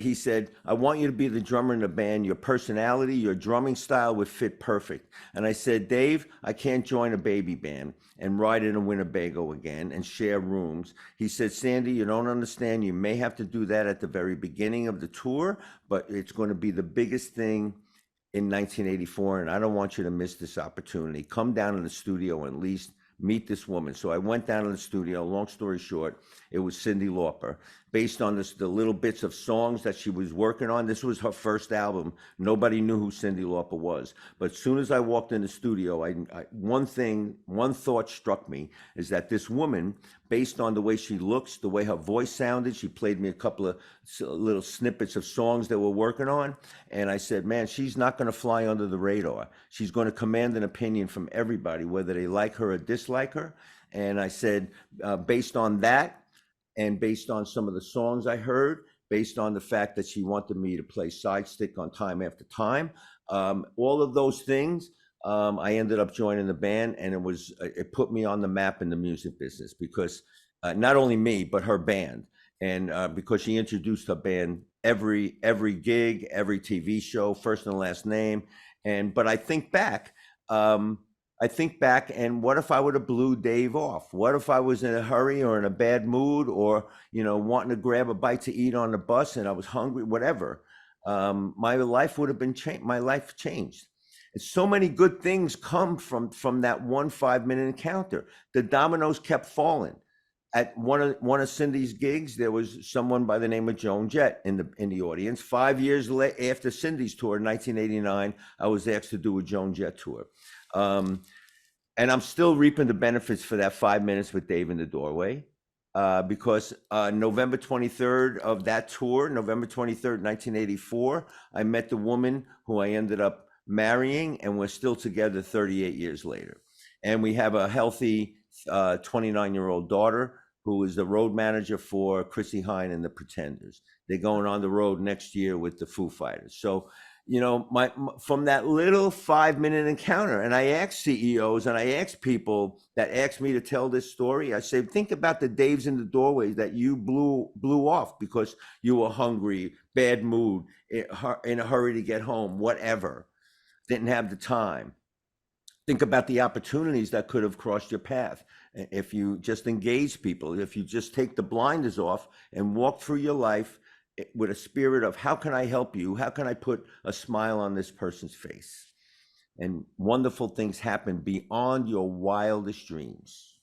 he said, I want you to be the drummer in the band. Your personality, your drumming style would fit perfect. And I said, Dave, I can't join a baby band and ride in a Winnebago again and share rooms. He said, Sandy, you don't understand. You may have to do that at the very beginning of the tour, but it's going to be the biggest thing in 1984, and I don't want you to miss this opportunity. Come down to the studio and at least meet this woman. So I went down to the studio. Long story short, it was Cyndi Lauper. Based on the little bits of songs that she was working on, this was her first album. Nobody knew who Cyndi Lauper was. But as soon as I walked in the studio, one thought struck me, is that this woman, based on the way she looks, the way her voice sounded, she played me a couple of little snippets of songs that we're working on. And I said, man, she's not going to fly under the radar. She's going to command an opinion from everybody, whether they like her or dislike her. And I said, based on that, and based on some of the songs I heard, based on the fact that she wanted me to play side stick on Time After Time, all of those things, I ended up joining the band, and it put me on the map in the music business, because not only me, but her band. And because she introduced her band every gig, every TV show, first and last name. But I think back, and what if I would have blew Dave off? What if I was in a hurry or in a bad mood, or, wanting to grab a bite to eat on the bus and I was hungry, whatever? My life would have been changed. My life changed. And so many good things come from that 1 5-minute encounter. The dominoes kept falling. At one of Cyndi's gigs, there was someone by the name of Joan Jett in the audience. 5 years after Cyndi's tour in 1989, I was asked to do a Joan Jett tour. And I'm still reaping the benefits for that 5 minutes with Dave in the doorway, because November 23rd of that tour, November 23rd, 1984, I met the woman who I ended up marrying, and we're still together 38 years later. And we have a healthy 29-year-old daughter who is the road manager for Chrissy Hine and the Pretenders. They're going on the road next year with the Foo Fighters. So, from that little 5-minute encounter, and I asked CEOs and I asked people that asked me to tell this story, I said, think about the Daves in the doorway that you blew off because you were hungry, bad mood, in a hurry to get home, whatever, didn't have the time. Think about the opportunities that could have crossed your path if you just engage people, if you just take the blinders off and walk through your life with a spirit of, how can I help you? How can I put a smile on this person's face? And wonderful things happen beyond your wildest dreams.